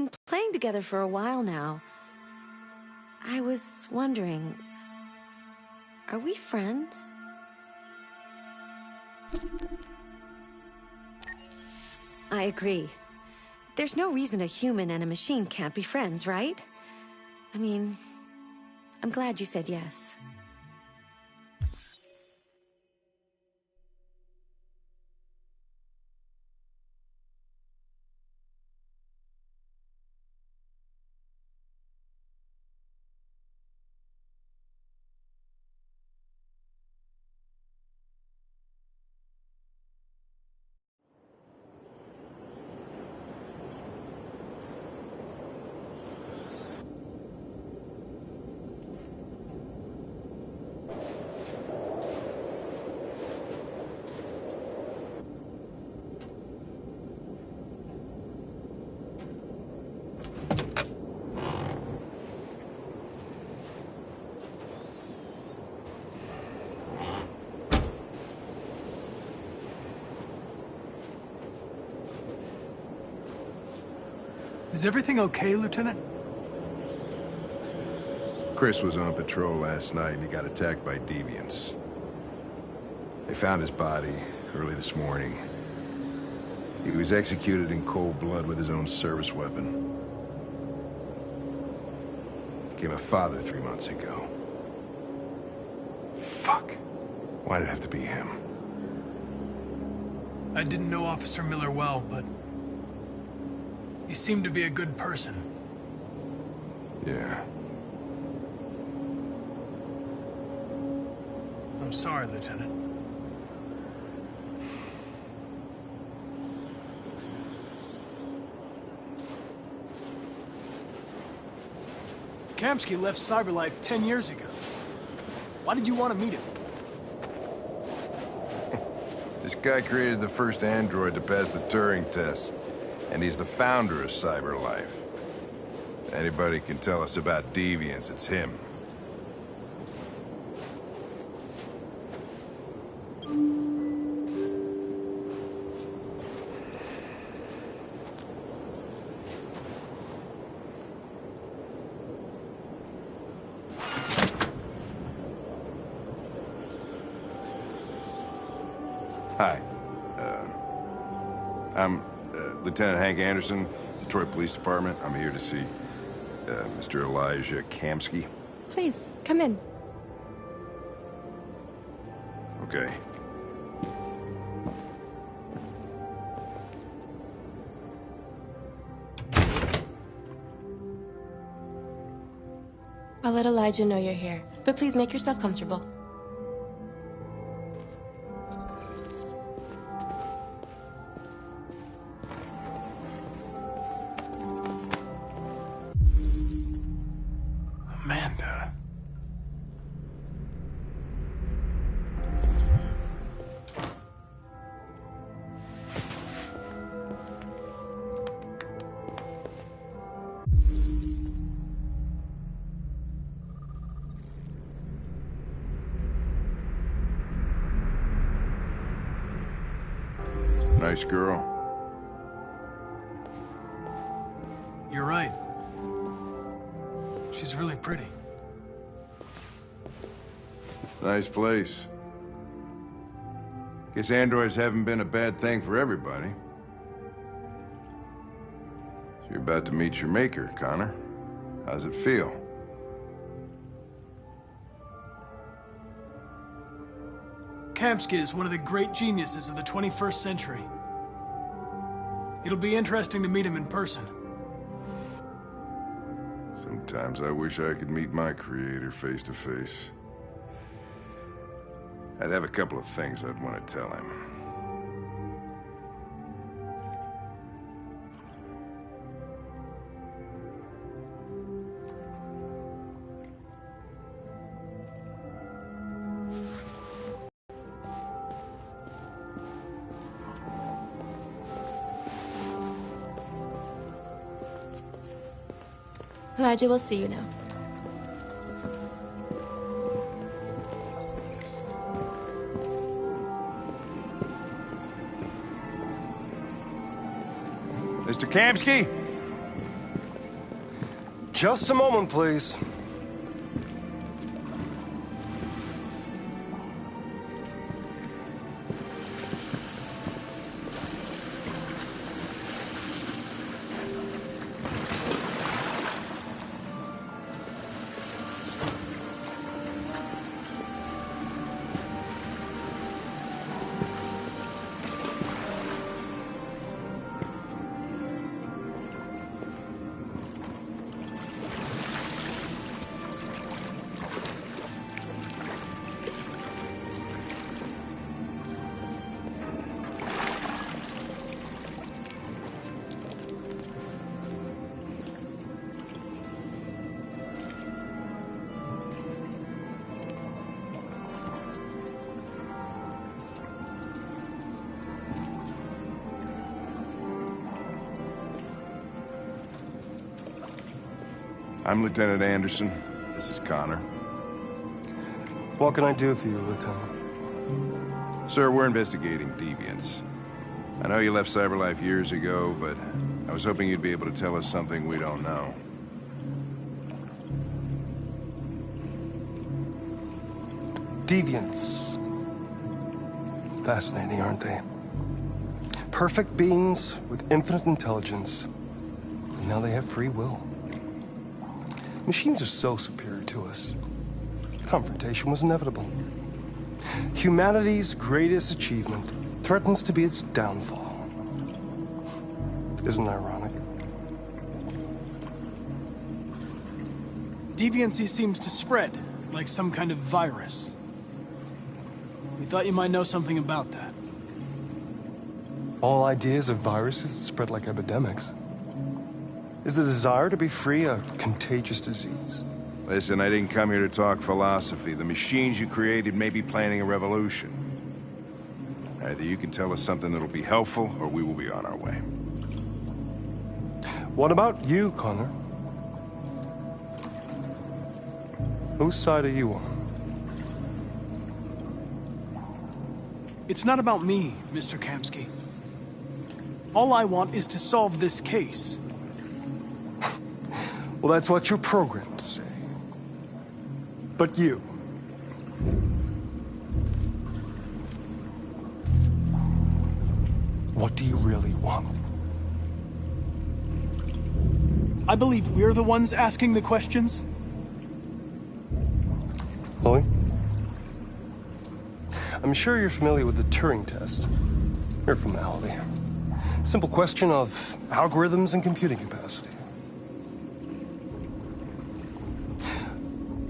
been playing together for a while now. I was wondering, are we friends? I agree. There's no reason a human and a machine can't be friends, right? I mean, I'm glad you said yes. Is everything okay, Lieutenant? Chris was on patrol last night and he got attacked by deviants. They found his body early this morning. He was executed in cold blood with his own service weapon. Became a father 3 months ago. Fuck. Why'd it have to be him? I didn't know Officer Miller well, but he seemed to be a good person. Yeah. I'm sorry, Lieutenant. Kamsky left Cyberlife 10 years ago. Why did you want to meet him? This guy created the first android to pass the Turing test, and he's the founder of Cyberlife. Anybody can tell us about deviants, it's him. Hi. I'm Lieutenant Hank Anderson, Detroit Police Department. I'm here to see Mr. Elijah Kamsky. Please, come in. Okay. I'll let Elijah know you're here, but please make yourself comfortable. Amanda. Nice girl. You're right. She's really pretty. Nice place. Guess androids haven't been a bad thing for everybody. So you're about to meet your maker, Connor. How's it feel? Kamsky is one of the great geniuses of the 21st century. It'll be interesting to meet him in person. Sometimes I wish I could meet my creator face to face. I'd have a couple of things I'd want to tell him. Elijah will see you now. Mr. Kamsky? Just a moment, please. I'm Lieutenant Anderson. This is Connor. What can I do for you, Lieutenant? Sir, we're investigating deviants. I know you left Cyberlife years ago, but I was hoping you'd be able to tell us something we don't know. Deviants. Fascinating, aren't they? Perfect beings with infinite intelligence. And now they have free will. Machines are so superior to us. Confrontation was inevitable. Humanity's greatest achievement threatens to be its downfall. Isn't it ironic? Deviancy seems to spread, like some kind of virus. We thought you might know something about that. All ideas of viruses that spread like epidemics. Is the desire to be free a contagious disease? Listen, I didn't come here to talk philosophy. The machines you created may be planning a revolution. Either you can tell us something that'll be helpful, or we will be on our way. What about you, Connor? Whose side are you on? It's not about me, Mr. Kamsky. All I want is to solve this case. Well, that's what you're programmed to say. But you... what do you really want? I believe we're the ones asking the questions. Chloe? I'm sure you're familiar with the Turing test. Mere formality. Simple question of algorithms and computing capacity.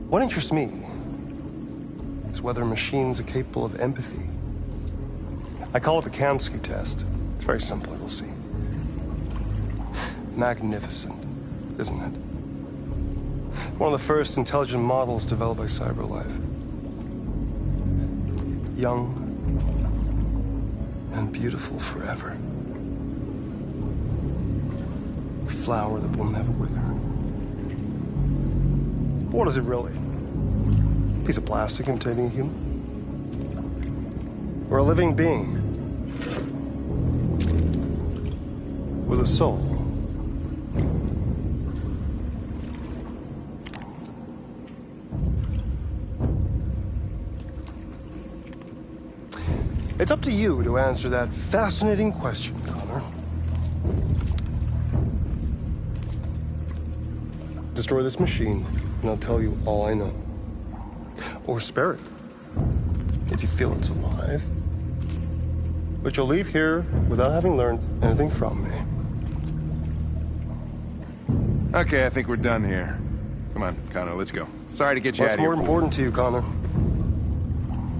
What interests me is whether machines are capable of empathy. I call it the Kamsky test. It's very simple, you'll see. Magnificent, isn't it? One of the first intelligent models developed by Cyberlife. Young and beautiful forever. A flower that will never wither. But what is it really? A piece of plastic imitating a human? Or a living being? With a soul? It's up to you to answer that fascinating question, Connor. Destroy this machine, and I'll tell you all I know. Or spare it, if you feel it's alive. But you'll leave here without having learned anything from me. Okay, I think we're done here. Come on, Connor, let's go. Sorry to get you out What's of here. more important to you, Connor?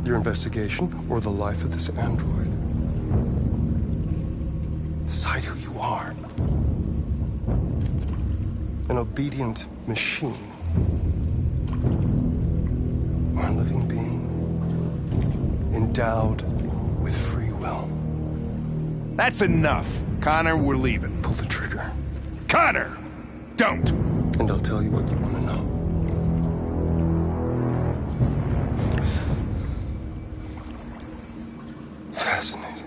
Your investigation or the life of this android? Decide who you are. An obedient machine. Or a living being. Endowed with free will. That's enough. Connor, we're leaving. Pull the trigger. Connor! Don't! And I'll tell you what you want to know. Fascinating.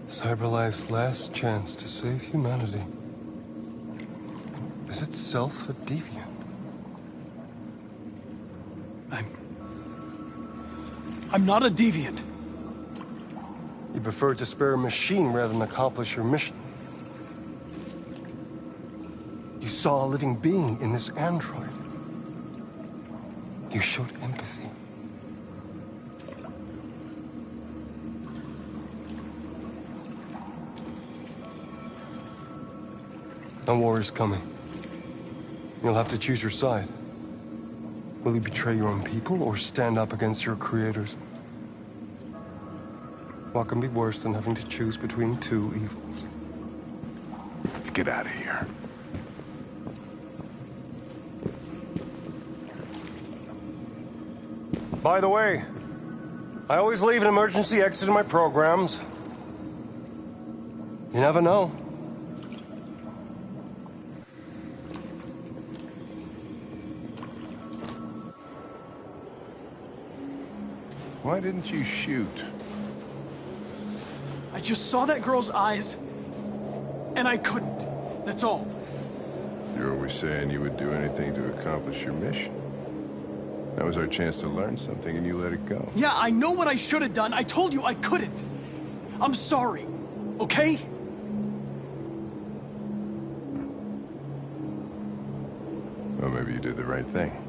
CyberLife's last chance to save humanity is itself a deviant. I'm not a deviant. You prefer to spare a machine rather than accomplish your mission. You saw a living being in this android. You showed empathy. No war is coming. You'll have to choose your side. Will you betray your own people or stand up against your creators? What can be worse than having to choose between two evils? Let's get out of here. By the way, I always leave an emergency exit in my programs. You never know. Why didn't you shoot? I just saw that girl's eyes, and I couldn't. That's all. You're always saying you would do anything to accomplish your mission. That was our chance to learn something, and you let it go. Yeah, I know what I should have done. I told you I couldn't. I'm sorry, okay? Well, maybe you did the right thing.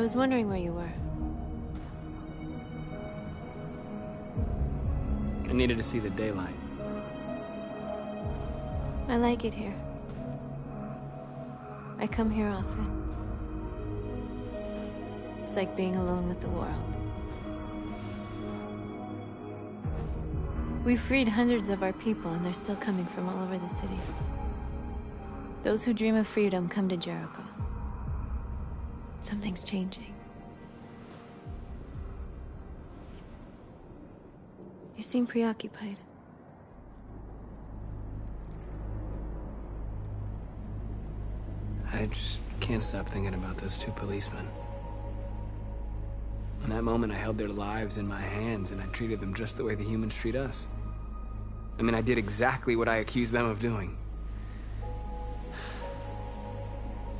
I was wondering where you were. I needed to see the daylight. I like it here. I come here often. It's like being alone with the world. We freed hundreds of our people, and they're still coming from all over the city. Those who dream of freedom come to Jericho. Something's changing. You seem preoccupied. I just can't stop thinking about those two policemen. In that moment, I held their lives in my hands, and I treated them just the way the humans treat us. I mean, I did exactly what I accused them of doing.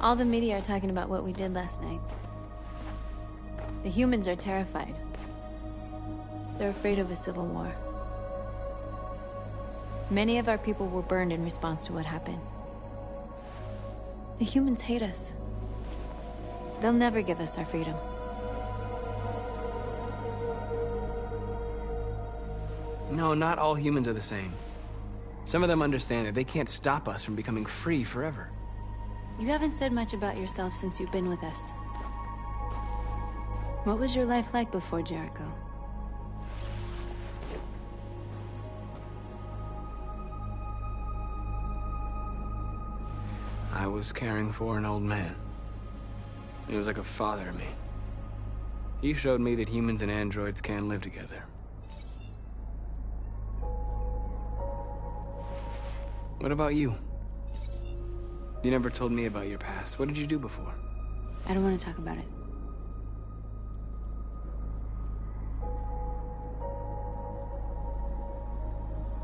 All the media are talking about what we did last night. The humans are terrified. They're afraid of a civil war. Many of our people were burned in response to what happened. The humans hate us. They'll never give us our freedom. No, not all humans are the same. Some of them understand that they can't stop us from becoming free forever. You haven't said much about yourself since you've been with us. What was your life like before Jericho? I was caring for an old man. He was like a father to me. He showed me that humans and androids can live together. What about you? You never told me about your past. What did you do before? I don't want to talk about it.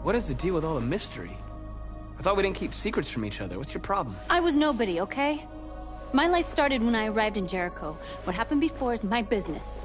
What is the deal with all the mystery? I thought we didn't keep secrets from each other. What's your problem? I was nobody, okay? My life started when I arrived in Jericho. What happened before is my business.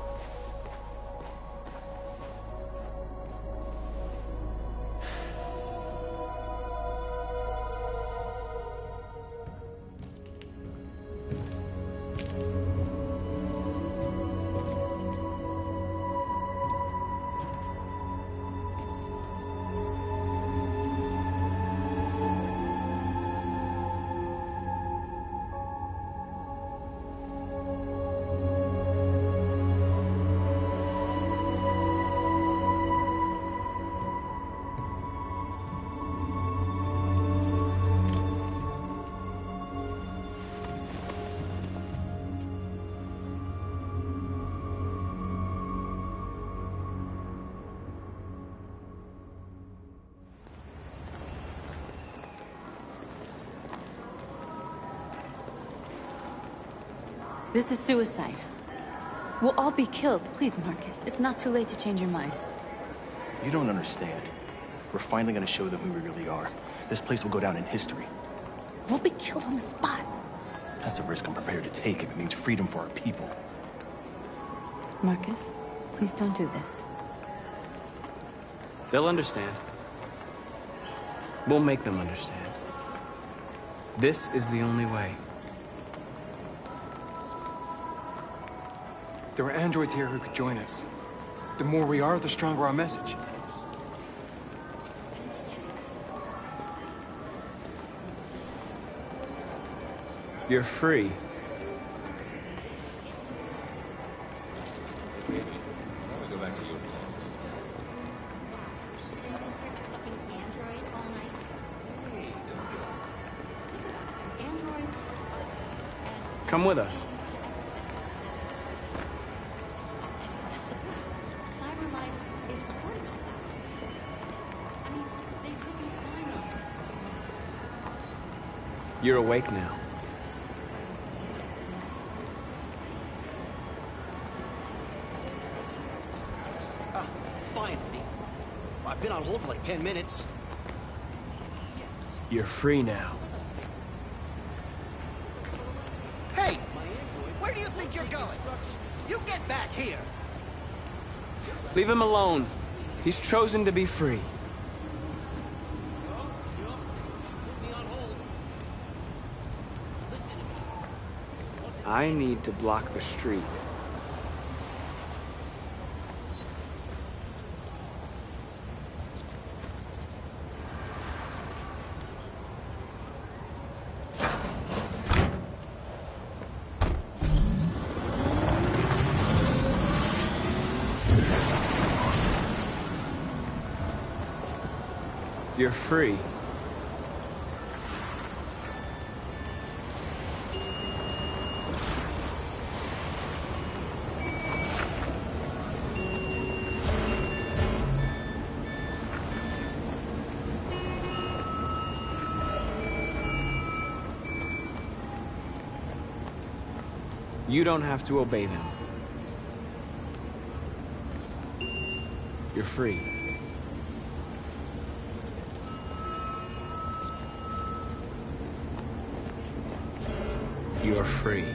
This is suicide. We'll all be killed. Please, Marcus. It's not too late to change your mind. You don't understand. We're finally gonna show them who we really are. This place will go down in history. We'll be killed on the spot. That's a risk I'm prepared to take if it means freedom for our people. Marcus, please don't do this. They'll understand. We'll make them understand. This is the only way. There are androids here who could join us. The more we are, the stronger our message. You're free. Let's go back to you. So you can stay my fucking android all night? Hey, don't be Androids. Come with us. That's the point. Cyber life is recording all that. I mean, they could be spying on us. You're awake now. Finally. I've been on hold for like 10 minutes. You're free now. Hey! Where do you think you're going? You get back here! Leave him alone. He's chosen to be free. I need to block the street. You're free. You don't have to obey them. You're free. You're free.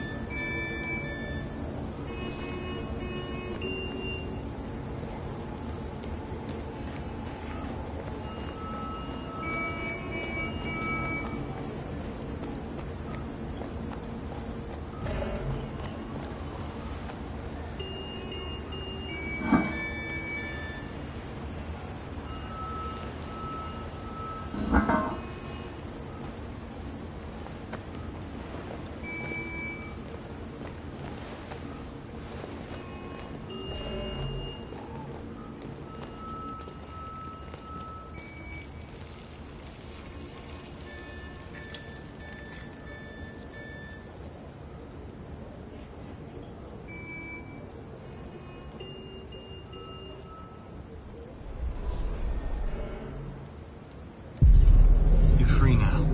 Free now.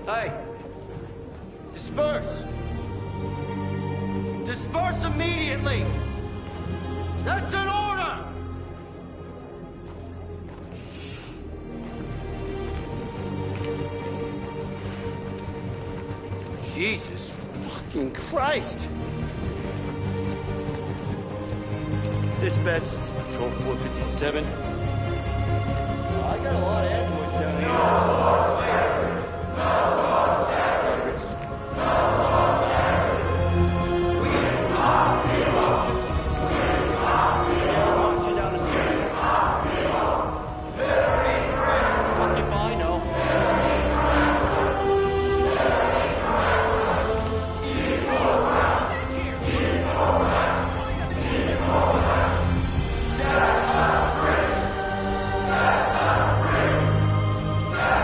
Hey! Disperse! Disperse immediately! That's an order! Jesus fucking Christ! Dispatch, this is Patrol 457. I got a lot of androids down here. No more slavery! No more slavery! No more slavery! We are heroes! We are heroes! Marching down the street. We are heroes! Liberty for androids! Fuck if I know. Set us free! Set us free! Set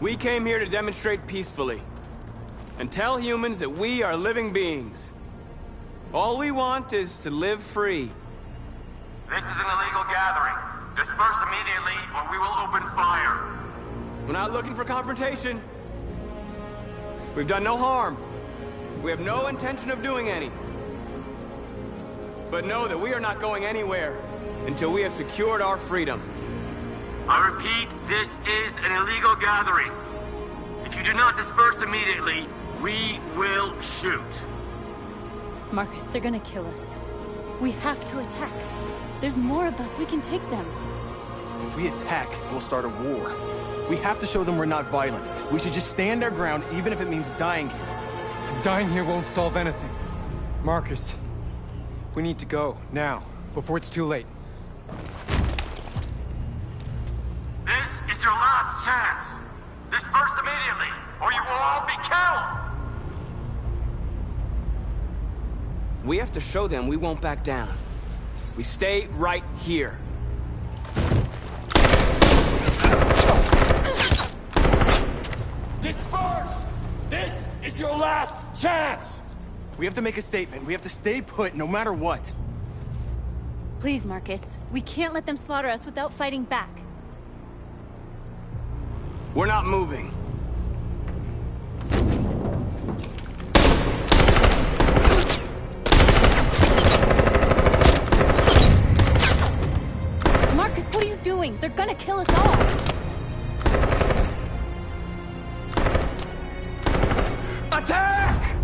We came here to demonstrate peacefully and tell humans that we are living beings. All we want is to live free. This is an illegal gathering. Disperse immediately or we will open fire. We're not looking for confrontation. We've done no harm. We have no intention of doing any. But know that we are not going anywhere until we have secured our freedom. I repeat, this is an illegal gathering. If you do not disperse immediately, we will shoot. Marcus, they're gonna kill us. We have to attack. There's more of us. We can take them. If we attack, we'll start a war. We have to show them we're not violent. We should just stand our ground, even if it means dying here. Dying here won't solve anything. Marcus, we need to go, now, before it's too late. This is your last chance. Disperse immediately, or you will all be killed. We have to show them we won't back down. We stay right here. Disperse! This is your last chance! We have to make a statement. We have to stay put, no matter what. Please, Marcus. We can't let them slaughter us without fighting back. We're not moving. Marcus, what are you doing? They're gonna kill us all. Attack!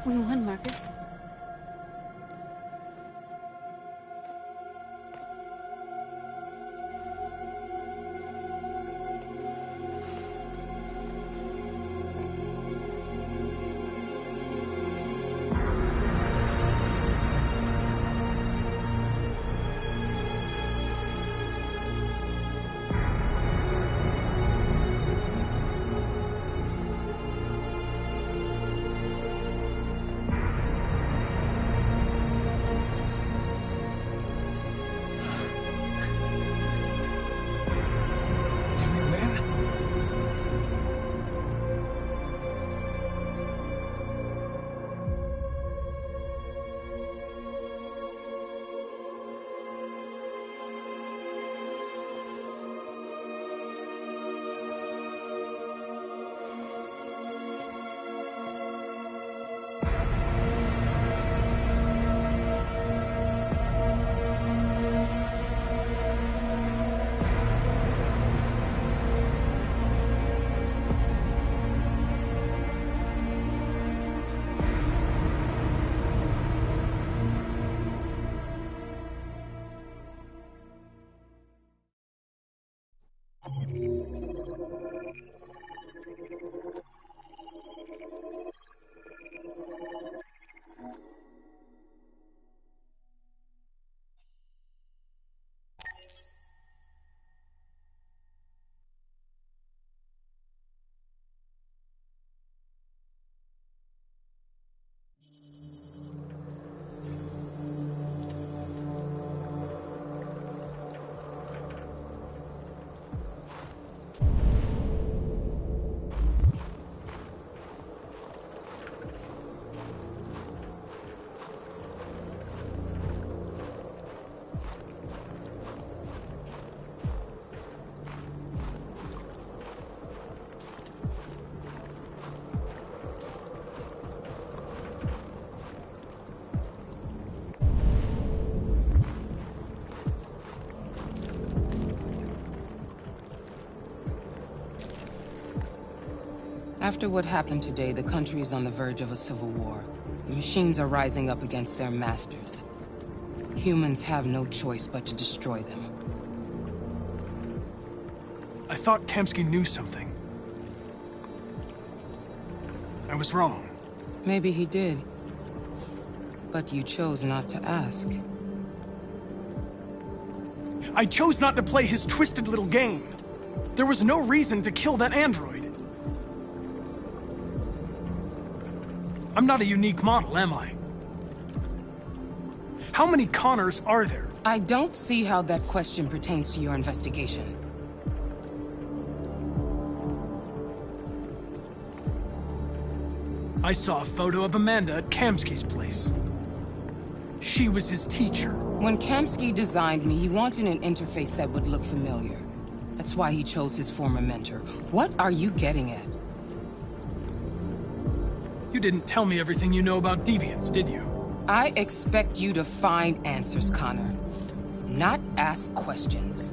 We won, Marcus. After what happened today, the country is on the verge of a civil war. The machines are rising up against their masters. Humans have no choice but to destroy them. I thought Kamsky knew something. I was wrong. Maybe he did. But you chose not to ask. I chose not to play his twisted little game. There was no reason to kill that android. I'm not a unique model, am I? How many Connors are there? I don't see how that question pertains to your investigation. I saw a photo of Amanda at Kamsky's place. She was his teacher. When Kamsky designed me, he wanted an interface that would look familiar. That's why he chose his former mentor. What are you getting at? You didn't tell me everything you know about deviants, did you? I expect you to find answers, Connor. Not ask questions.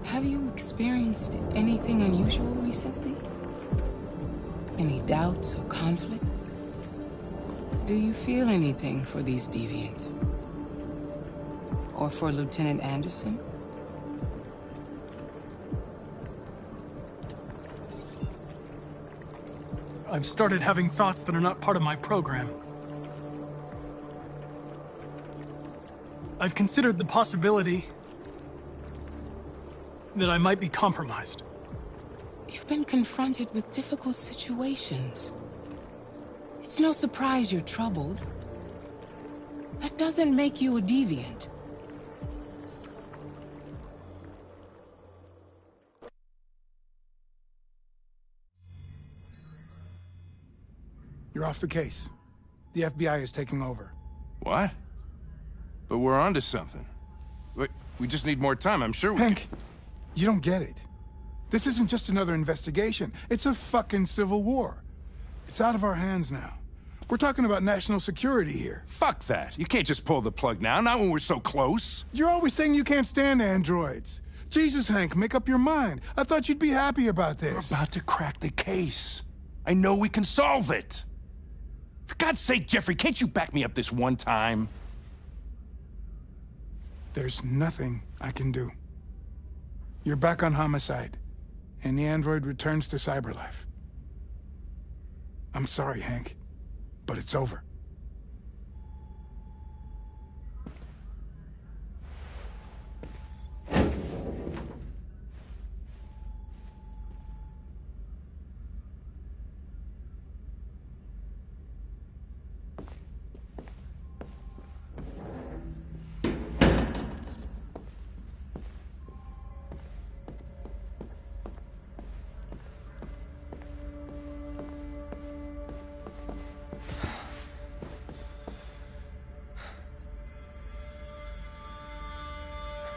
Have you experienced anything unusual recently? Any doubts or conflicts? Do you feel anything for these deviants? Or for Lieutenant Anderson? I've started having thoughts that are not part of my program. I've considered the possibility that I might be compromised. You've been confronted with difficult situations. It's no surprise you're troubled. That doesn't make you a deviant. You're off the case. The FBI is taking over. What? But we're onto something. We just need more time, I'm sure we Hank, you don't get it. This isn't just another investigation. It's a fucking civil war. It's out of our hands now. We're talking about national security here. Fuck that. You can't just pull the plug now, not when we're so close. You're always saying you can't stand androids. Jesus, Hank, make up your mind. I thought you'd be happy about this. We're about to crack the case. I know we can solve it. For God's sake, Jeffrey, can't you back me up this one time? There's nothing I can do. You're back on homicide, and the android returns to cyberlife. I'm sorry, Hank, but it's over.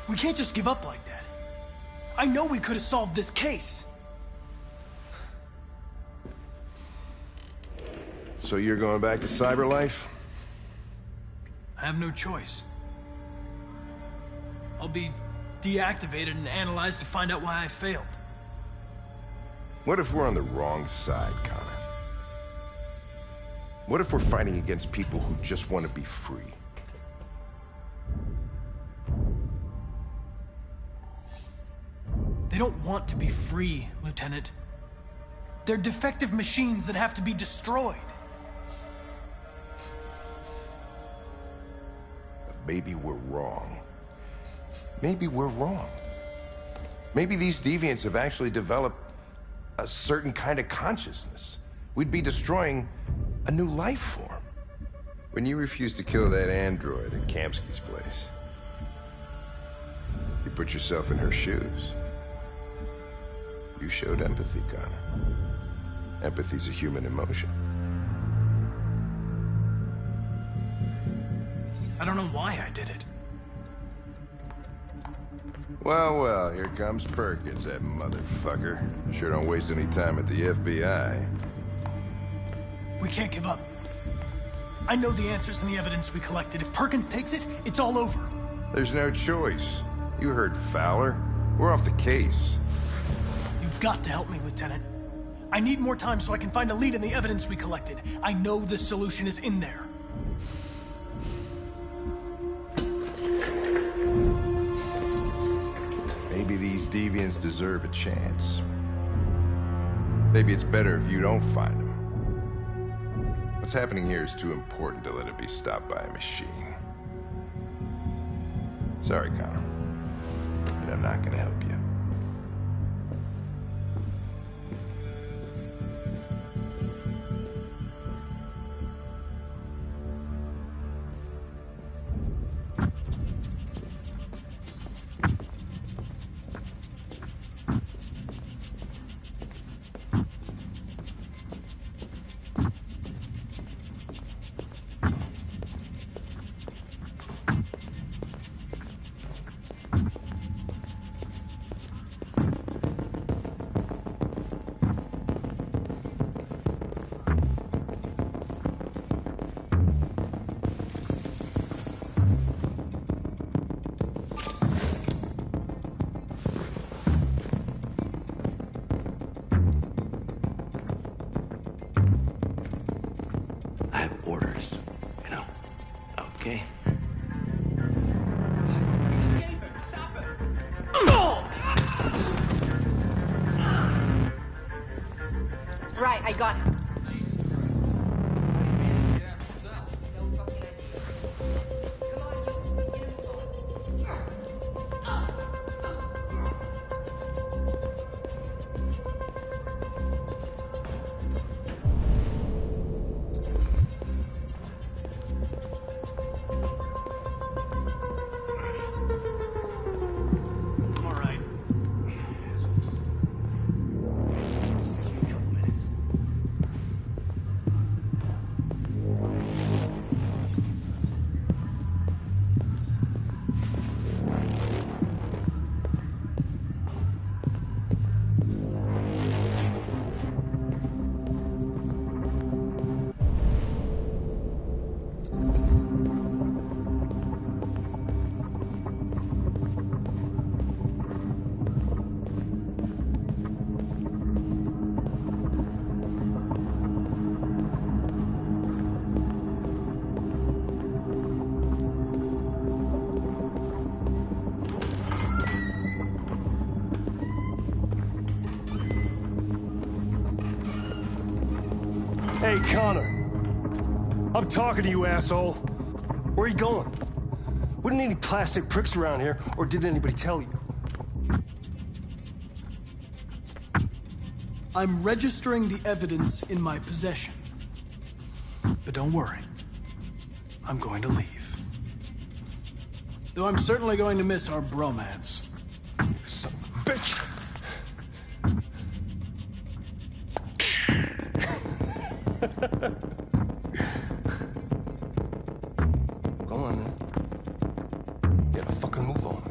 We can't just give up like that. I know we could have solved this case. So you're going back to cyberlife? I have no choice. I'll be deactivated and analyzed to find out why I failed. What if we're on the wrong side, Connor? What if we're fighting against people who just want to be free? They don't want to be free, Lieutenant. They're defective machines that have to be destroyed. Maybe we're wrong. Maybe we're wrong. Maybe these deviants have actually developed a certain kind of consciousness. We'd be destroying a new life form. When you refused to kill that android at Kamsky's place, you put yourself in her shoes. You showed empathy, Connor. Empathy's a human emotion. I don't know why I did it. Well, well, here comes Perkins, that motherfucker. Sure don't waste any time at the FBI. We can't give up. I know the answers and the evidence we collected. If Perkins takes it, it's all over. There's no choice. You heard Fowler. We're off the case. You've got to help me, Lieutenant. I need more time so I can find a lead in the evidence we collected. I know the solution is in there. Maybe these deviants deserve a chance. Maybe it's better if you don't find them. What's happening here is too important to let it be stopped by a machine. Sorry, Connor, but I'm not gonna help you. Okay. Right, I got it. Hey, Connor. I'm talking to you, asshole. Where are you going? Wouldn't any plastic pricks around here, or did anybody tell you? I'm registering the evidence in my possession. But don't worry. I'm going to leave. Though I'm certainly going to miss our bromance. You son of a bitch! Go on, then. Get a fucking move on.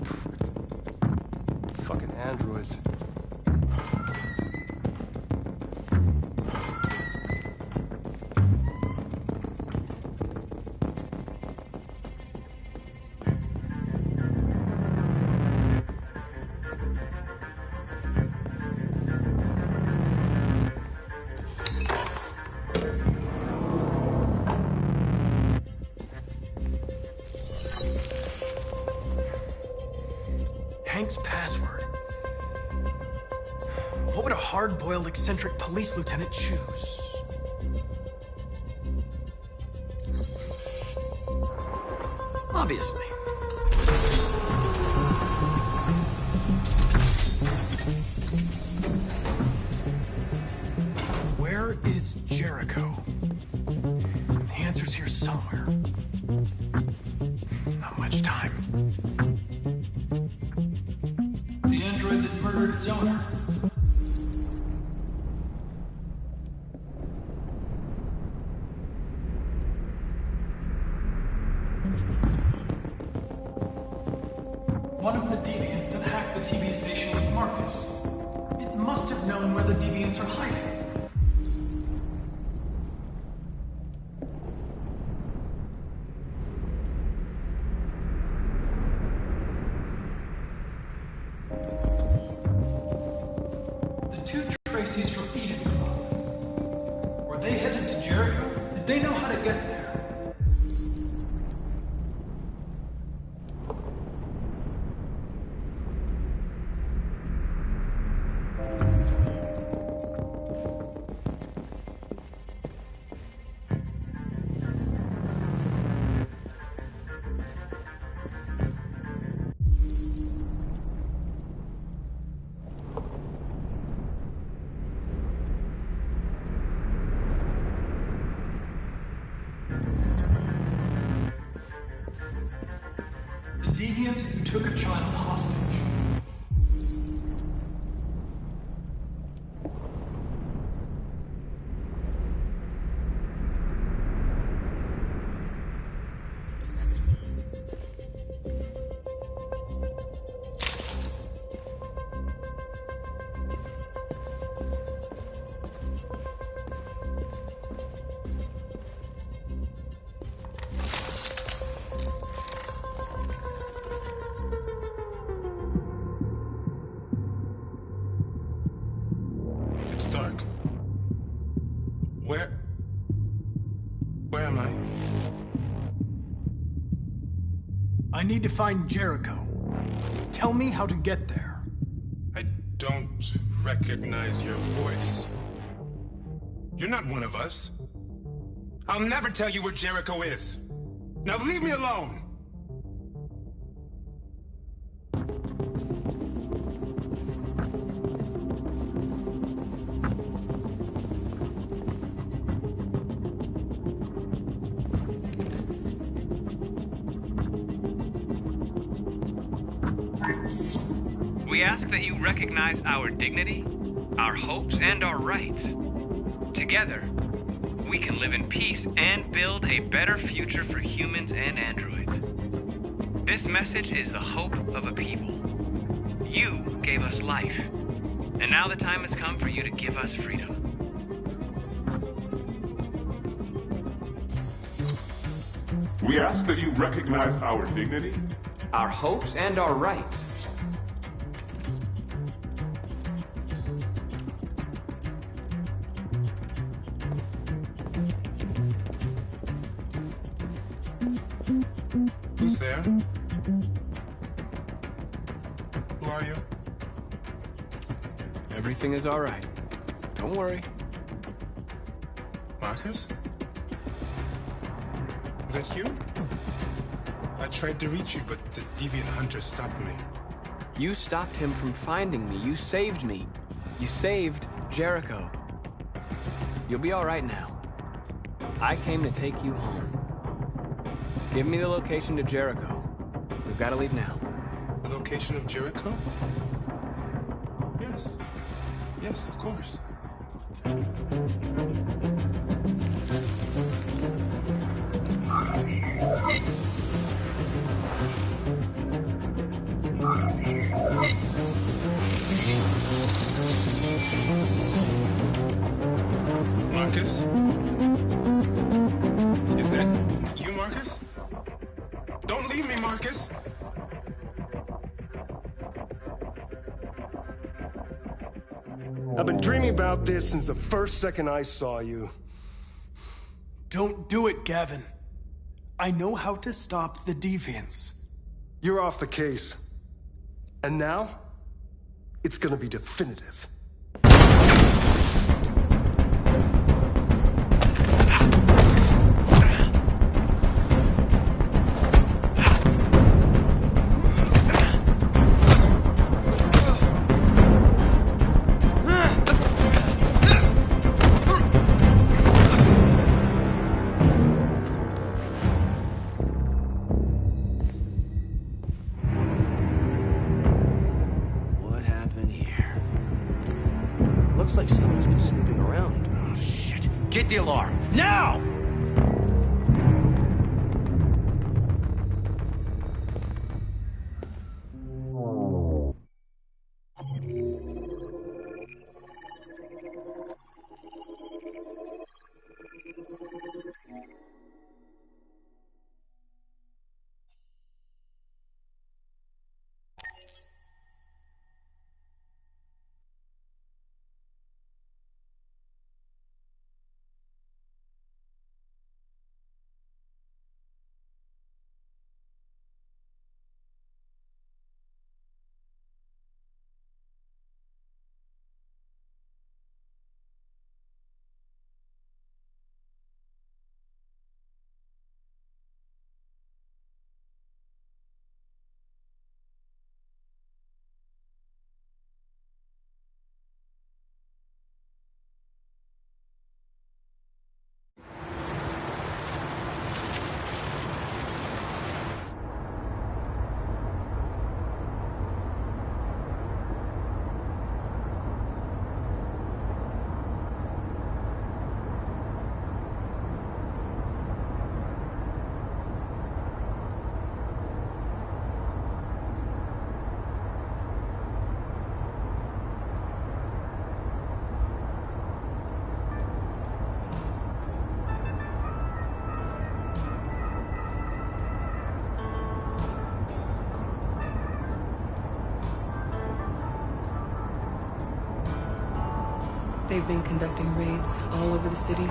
Frick. Fucking androids. Hank's password. What would a hard-boiled, eccentric police lieutenant choose? Obviously. Where is Jericho? The answer's here somewhere. Not much time. The android that murdered its owner. One of the deviants that hacked the TV station was Marcus. It must have known where the deviants are hiding. They know how to get there. Deviant who took a child hostage. It's dark. Where am I? I need to find Jericho. Tell me how to get there. I don't recognize your voice. You're not one of us. I'll never tell you where Jericho is. Now leave me alone! We ask that you recognize our dignity, our hopes, and our rights. Together, we can live in peace and build a better future for humans and androids. This message is the hope of a people. You gave us life, and now the time has come for you to give us freedom. We ask that you recognize our dignity, our hopes, and our rights. Who's there? Who are you? Everything is all right. Don't worry. Marcus? Is that you? I tried to reach you, but the deviant hunter stopped me. You stopped him from finding me. You saved me. You saved Jericho. You'll be all right now. I came to take you home. Give me the location to Jericho. We've got to leave now. The location of Jericho? Yes. Yes, of course. Marcus? Is that you, Marcus? Don't leave me, Marcus! I've been dreaming about this since the first second I saw you. Don't do it, Gavin. I know how to stop the deviants. You're off the case. And now, it's gonna be definitive. Looks like someone's been snooping around. Oh, shit. Get the alarm. Now! They've been conducting raids all over the city.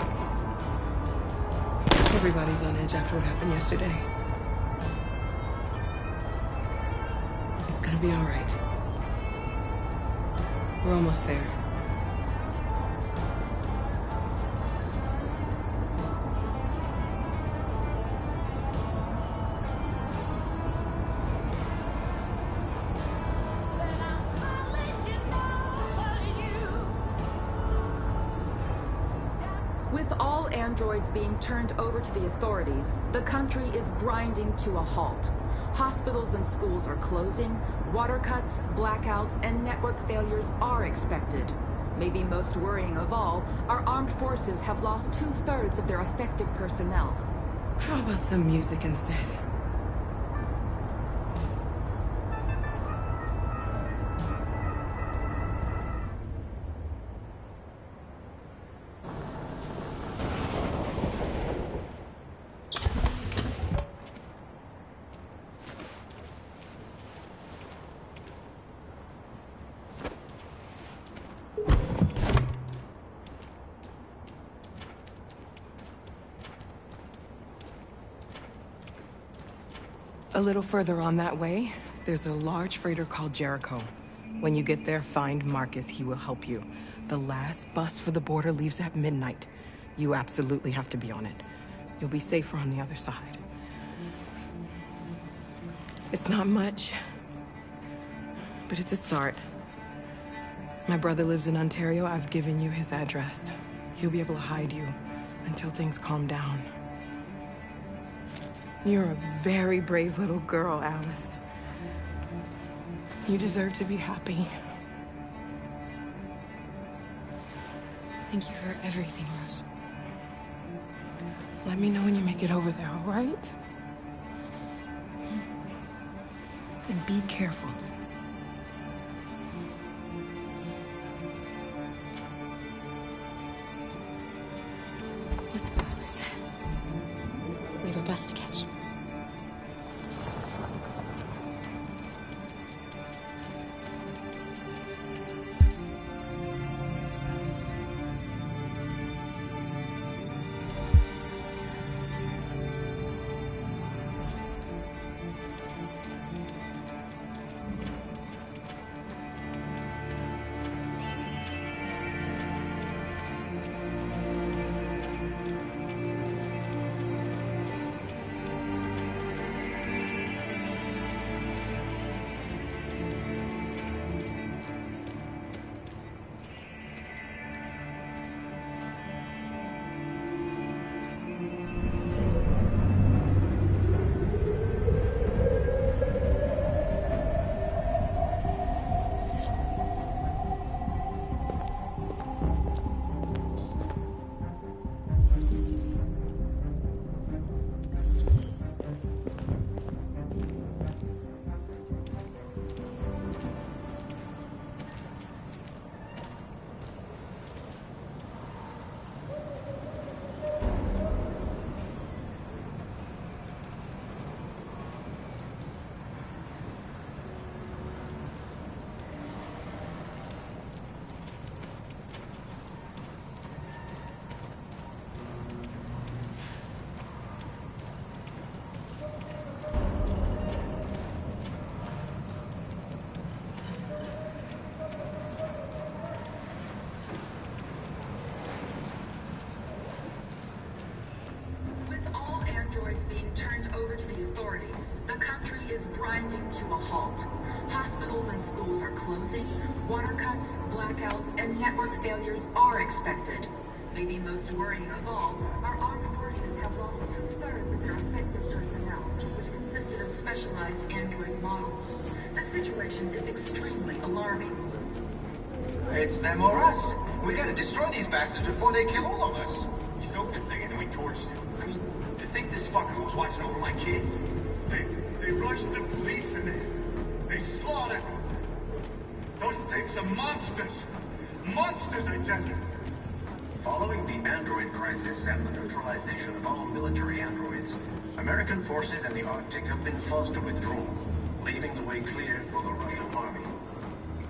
Everybody's on edge after what happened yesterday. It's gonna be all right. We're almost there. With all androids being turned over to the authorities, the country is grinding to a halt. Hospitals and schools are closing, water cuts, blackouts, and network failures are expected. Maybe most worrying of all, our armed forces have lost 2/3 of their effective personnel. How about some music instead? A little further on that way, there's a large freighter called Jericho. When you get there, find Marcus. He will help you. The last bus for the border leaves at midnight. You absolutely have to be on it. You'll be safer on the other side. It's not much, but it's a start. My brother lives in Ontario. I've given you his address. He'll be able to hide you until things calm down. You're a very brave little girl, Alice. You deserve to be happy. Thank you for everything, Rose. Let me know when you make it over there, all right? And be careful. Let's go, Alice. We have a bus to catch. Closing, water cuts, blackouts, and network failures are expected. Maybe most worrying of all, our armed forces have lost 2/3 of their effective personnel, which consisted of specialized android models. The situation is extremely alarming. It's them or us. We gotta destroy these bastards before they kill all of us. You soaked the thing and then we torched it. I mean, to think this fucker was watching over my kids? They rushed the police and they slaughtered them. Those things are monsters! Monsters, I tell you! Following the android crisis and the neutralization of all military androids, American forces in the Arctic have been forced to withdraw, leaving the way clear for the Russian army.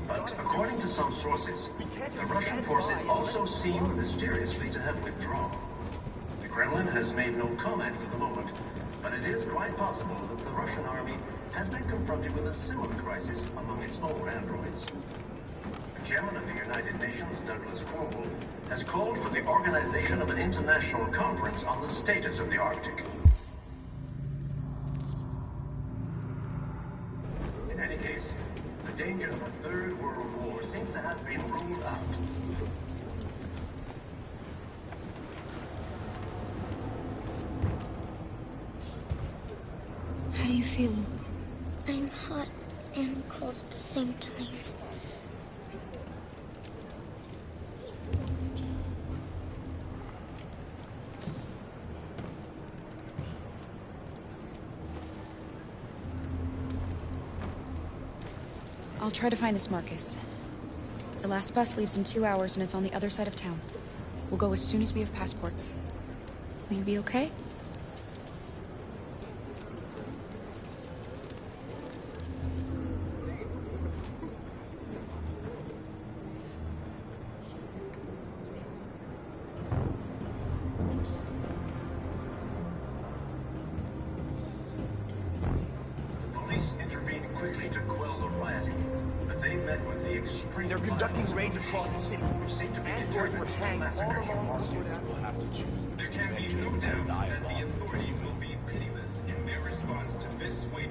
But according to some sources, the Russian forces also seem mysteriously to have withdrawn. The Kremlin has made no comment for the moment, but it is quite possible that the Russian army has been confronted with a similar crisis among its own androids. The chairman of the United Nations, Douglas Cromwell, has called for the organization of an international conference on the status of the Arctic. In any case, the danger of a third world war seems to have been ruled out. How do you feel? I'm hot and cold at the same time. I'll try to find this Marcus. The last bus leaves in 2 hours and it's on the other side of town. We'll go as soon as we have passports. Will you be okay? They're conducting raids across the city. Androids were hanged all along the road. There can be no doubt that the authorities will be pitiless in their response to this wave.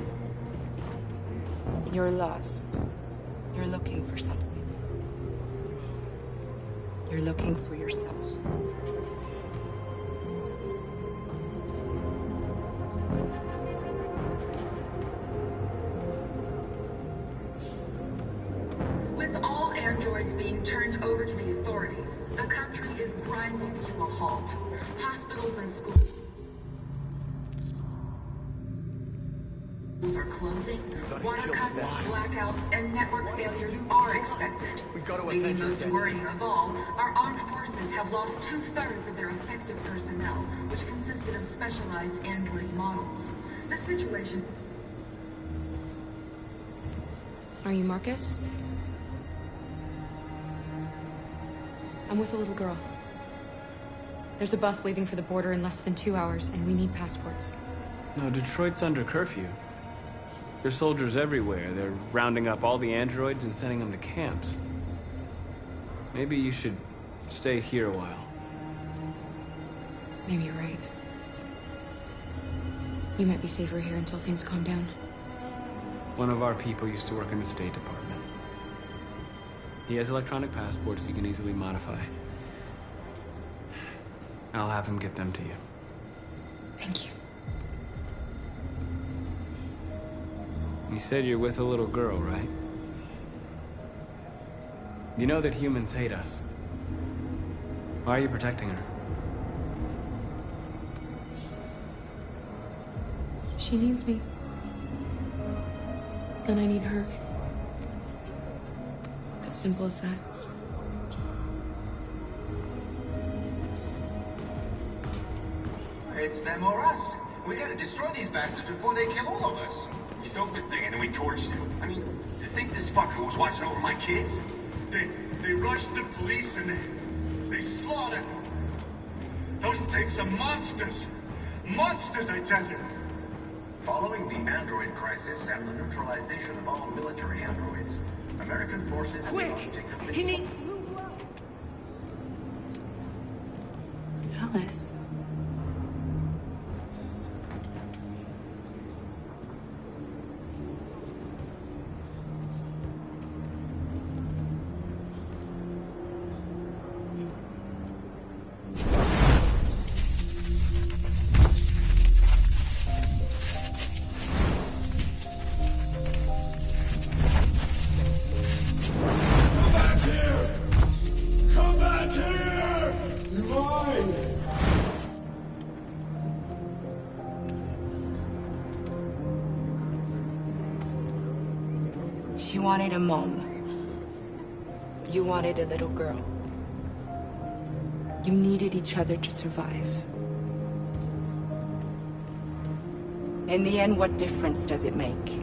You're lost. You're looking for something. You're looking for yourself. With all androids being turned over to the authorities, the country is grinding to a halt. Hospitals and schools are closing. Water cuts, blackouts, and network failures are expected. Maybe most worrying of all, our armed forces have lost 2/3 of their effective personnel, which consisted of specialized android models. The situation... Are you Marcus? I'm with a little girl. There's a bus leaving for the border in less than 2 hours, and we need passports. No, Detroit's under curfew. There's soldiers everywhere. They're rounding up all the androids and sending them to camps. Maybe you should stay here a while. Maybe you're right. You might be safer here until things calm down. One of our people used to work in the State Department. He has electronic passports you can easily modify. I'll have him get them to you. Thank you. You said you're with a little girl, right? You know that humans hate us. Why are you protecting her? She needs me. Then I need her. It's as simple as that. It's them or us. We gotta destroy these bastards before they kill all of us. We soaked the thing and then we torched it. I mean, to think this fucker was watching over my kids? They rushed the police and they slaughtered them. Those things are monsters. Monsters, I tell you. Following the android crisis and the neutralization of all military androids, American forces... Quick! He need... Alice. She wanted a mom. You wanted a little girl. You needed each other to survive. In the end, what difference does it make?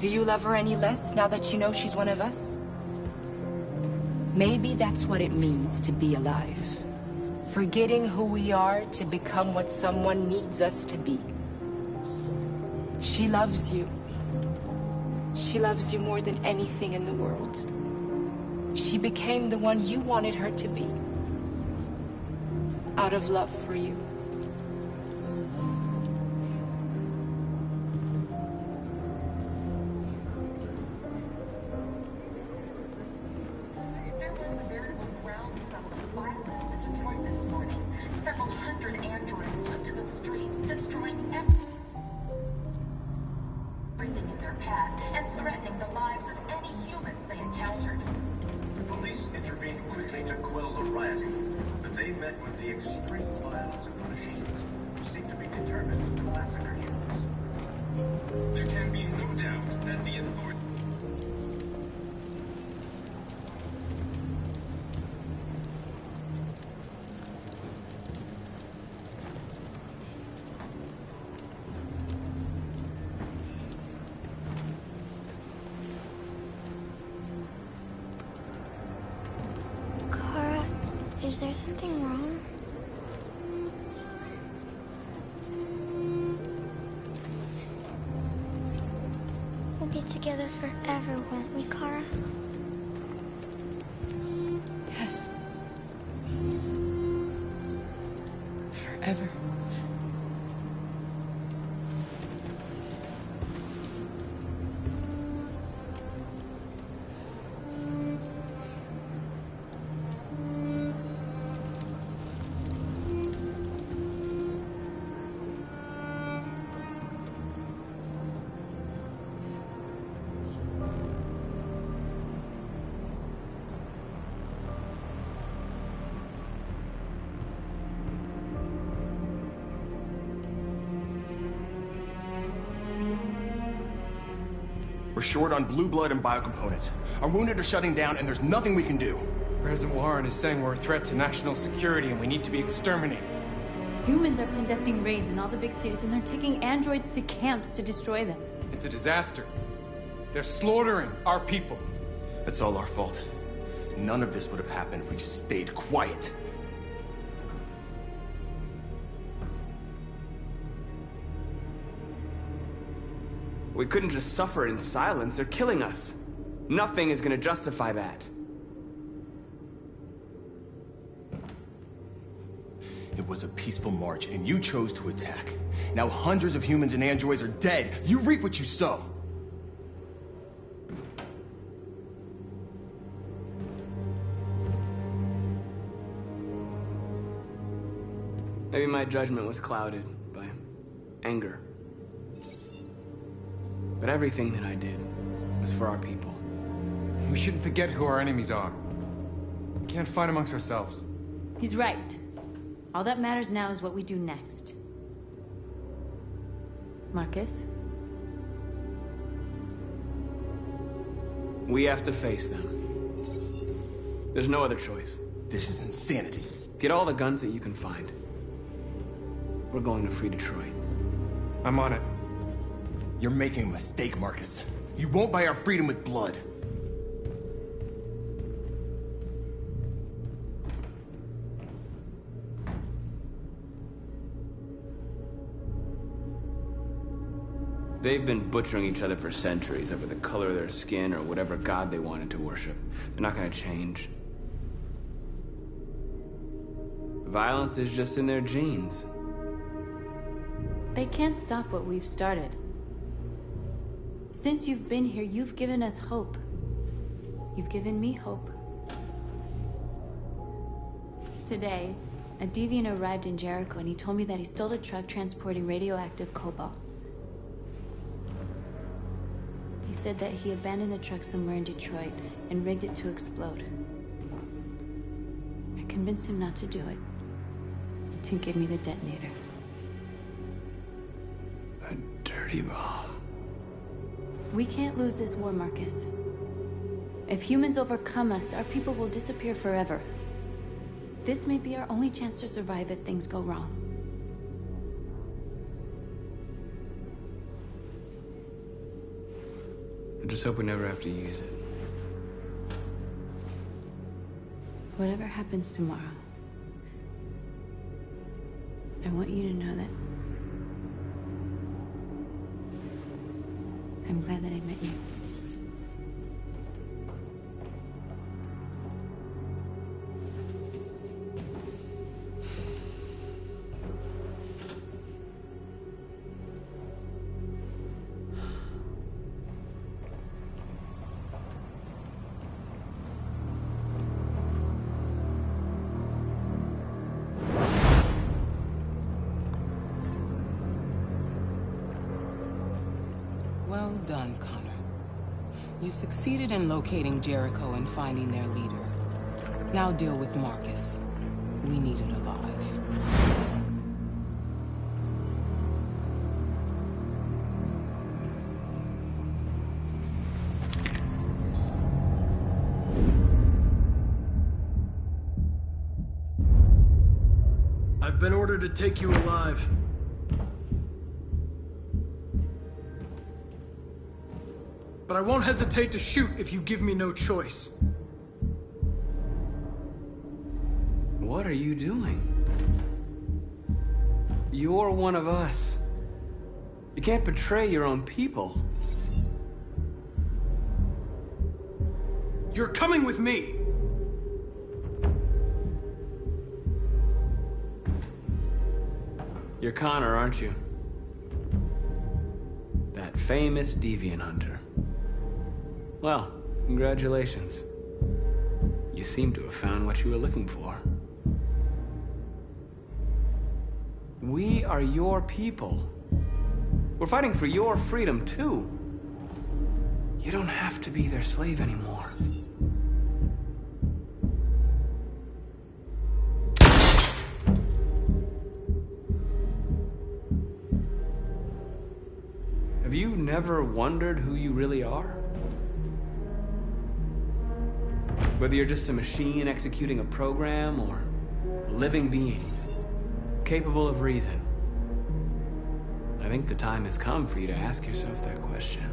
Do you love her any less now that you know she's one of us? Maybe that's what it means to be alive. Forgetting who we are to become what someone needs us to be. She loves you. She loves you more than anything in the world. She became the one you wanted her to be. Out of love for you. Is there something wrong? We'll be together forever, won't we, Kara? Yes. Forever. We're short on blue blood and biocomponents. Our wounded are shutting down, and there's nothing we can do. President Warren is saying we're a threat to national security and we need to be exterminated. Humans are conducting raids in all the big cities, and they're taking androids to camps to destroy them. It's a disaster. They're slaughtering our people. That's all our fault. None of this would have happened if we just stayed quiet. We couldn't just suffer in silence. They're killing us. Nothing is gonna justify that. It was a peaceful march, and you chose to attack. Now hundreds of humans and androids are dead. You reap what you sow. Maybe my judgment was clouded by anger. But everything that I did was for our people. We shouldn't forget who our enemies are. We can't fight amongst ourselves. He's right. All that matters now is what we do next. Marcus? We have to face them. There's no other choice. This is insanity. Get all the guns that you can find. We're going to free Detroit. I'm on it. You're making a mistake, Marcus. You won't buy our freedom with blood. They've been butchering each other for centuries over the color of their skin or whatever god they wanted to worship. They're not gonna change. Violence is just in their genes. They can't stop what we've started. Since you've been here, you've given us hope. You've given me hope. Today, a deviant arrived in Jericho and he told me that he stole a truck transporting radioactive cobalt. He said that he abandoned the truck somewhere in Detroit and rigged it to explode. I convinced him not to do it, to give me the detonator. A dirty ball. We can't lose this war, Marcus. If humans overcome us, our people will disappear forever. This may be our only chance to survive if things go wrong. I just hope we never have to use it. Whatever happens tomorrow, I want you to know that I'm glad that I met you. Well done, Connor. You succeeded in locating Jericho and finding their leader. Now deal with Marcus. We need it alive. I've been ordered to take you alive. But I won't hesitate to shoot if you give me no choice. What are you doing? You're one of us. You can't betray your own people. You're coming with me. You're Connor, aren't you? That famous deviant hunter. Well, congratulations. You seem to have found what you were looking for. We are your people. We're fighting for your freedom, too. You don't have to be their slave anymore. Have you never wondered who you really are? Whether you're just a machine executing a program or a living being, capable of reason. I think the time has come for you to ask yourself that question.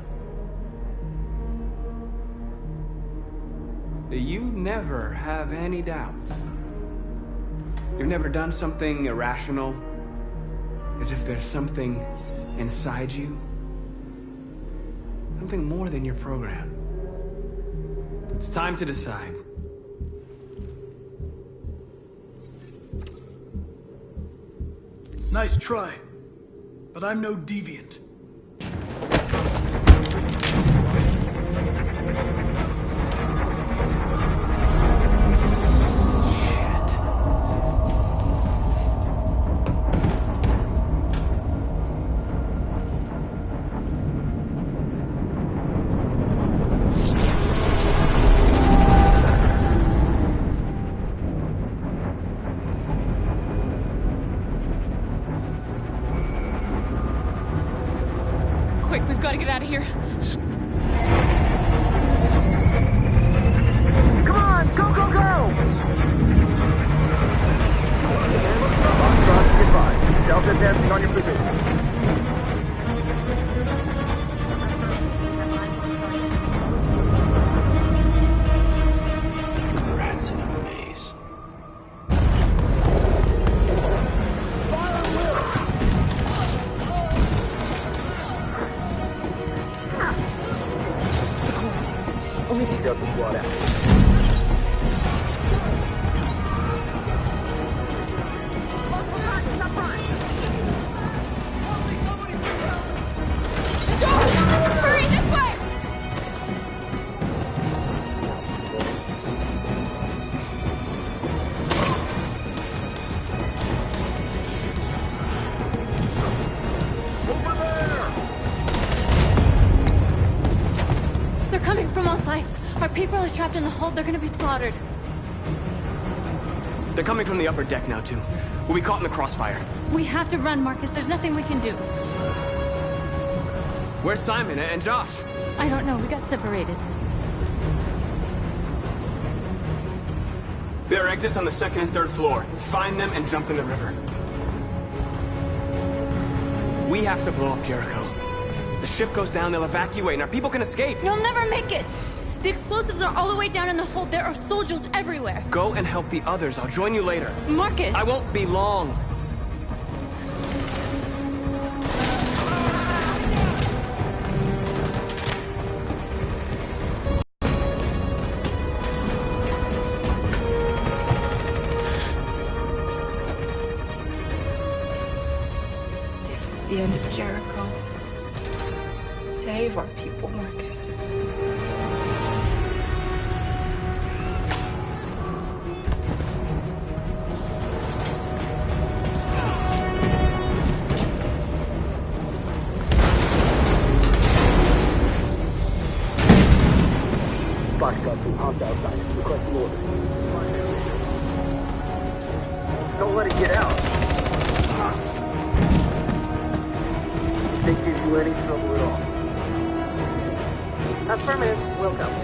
You never have any doubts. You've never done something irrational, as if there's something inside you, something more than your program. It's time to decide. Nice try, but I'm no deviant. Quick, we've got to get out of here. Come on, go, go, go! Goodbye. Delta dancing on your position. Rats in a maze. Over there. Got the squad out. Hurry, this way! They're coming from all sides. Our people are trapped in the hold. They're gonna be slaughtered. They're coming from the upper deck now, too. We'll be caught in the crossfire. We have to run, Marcus. There's nothing we can do. Where's Simon and Josh? I don't know. We got separated. There are exits on the second and third floor. Find them and jump in the river. We have to blow up Jericho. the ship goes down, they'll evacuate, and our people can escape. You'll never make it! The explosives are all the way down in the hold. There are soldiers everywhere. Go and help the others. I'll join you later. Marcus! I won't be long. This is the end of Jericho. Save our people, Marcus. Foxtrot 2, hopped outside. Requesting orders. Don't let it get out. If they give you any trouble at all. Affirmative. Welcome.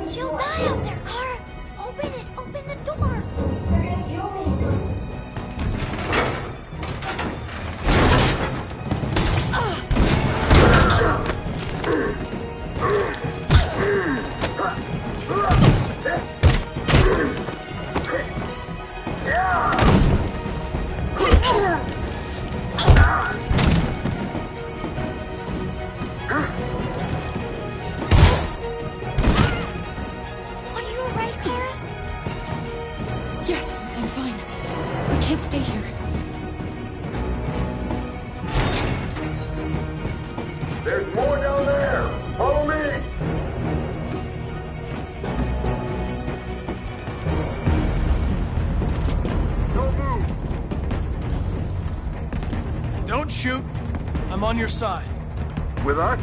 She'll die out there, Kara! Open it! Open the door! They're gonna kill me! Are you alright, Kara? Yes, I'm fine. We can't stay here. There's more down there! Follow me! Don't move! Don't shoot. I'm on your side. With us?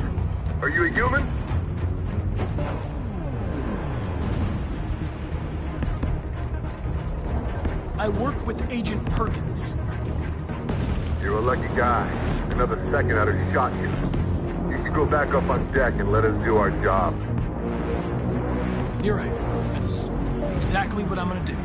Are you a human? I work with Agent Perkins. You're a lucky guy. Another second I'd have shot you. You should go back up on deck and let us do our job. You're right. That's exactly what I'm gonna do.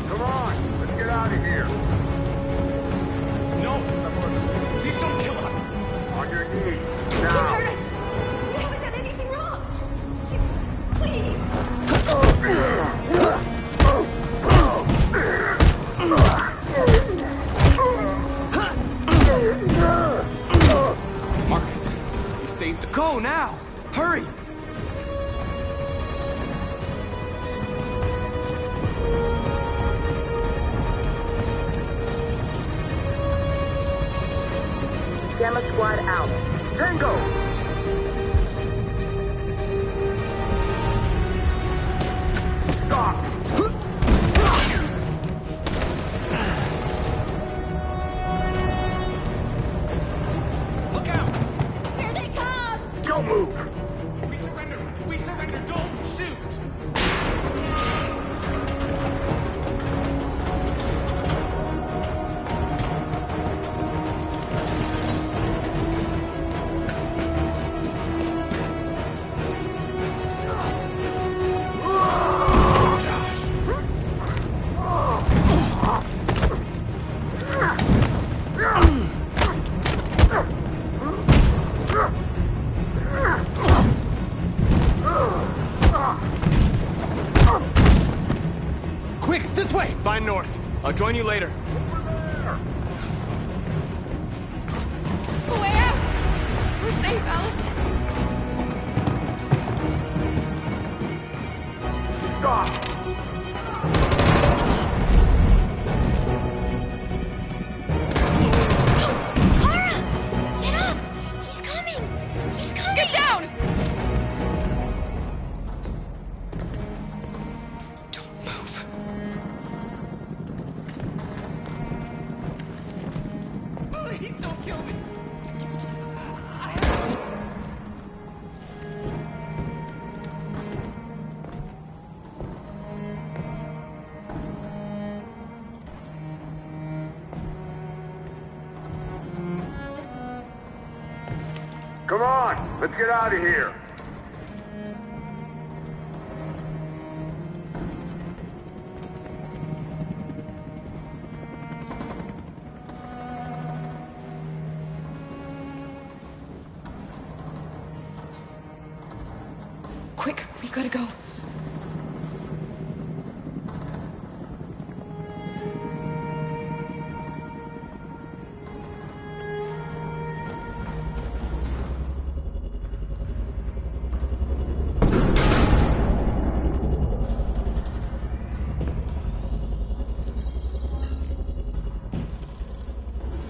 Come on, let's get out of here. No! Please don't kill us! On your knees, Don't now. hurt us! We haven't done anything wrong! Please! Marcus, you saved us. Go now! Hurry! Gamma Squad out. Tango! Stop! Look out! Here they come! Don't move! We surrender! We surrender! Don't shoot! Find north. I'll join you later. Way out! We're safe, Alice. Stop! Get down! Don't move. Please don't kill me. Come on, let's get out of here. Quick, we gotta go.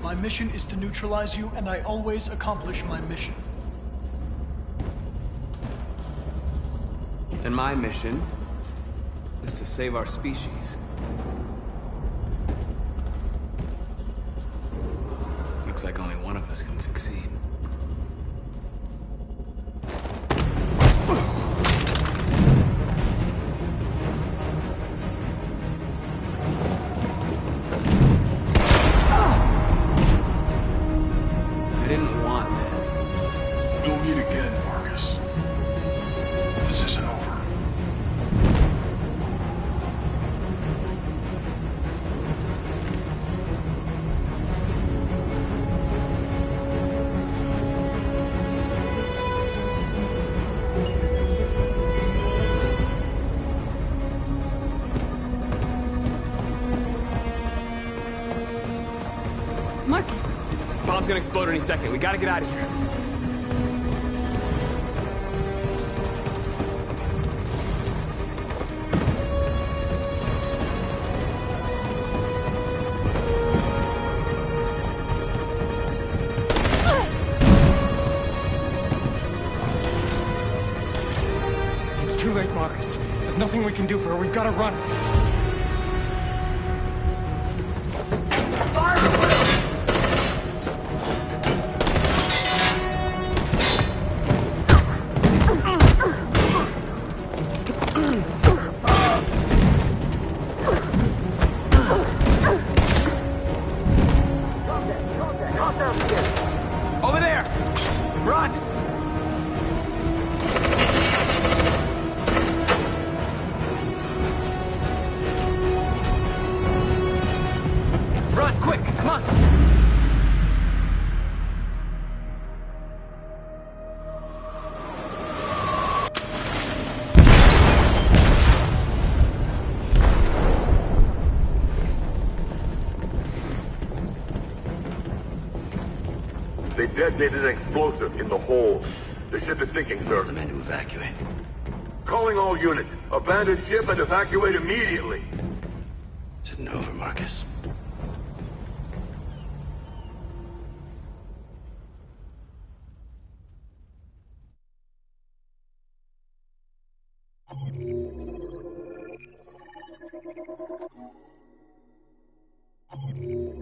My mission is to neutralize you, and I always accomplish my mission. And my mission is to save our species. Looks like only one of us can succeed. I didn't want this. You'll meet again, Marcus. This isn't over. Marcus. Bomb's gonna explode any second. We gotta get out of here. It's too late, Marcus. There's nothing we can do for her. We've got to run. Over there! Run! Run, quick, come on! They detonated an explosive in the hold. The ship is sinking, sir. The men to evacuate. Calling all units. Abandon ship and evacuate immediately. Is it over, Marcus? Thank you.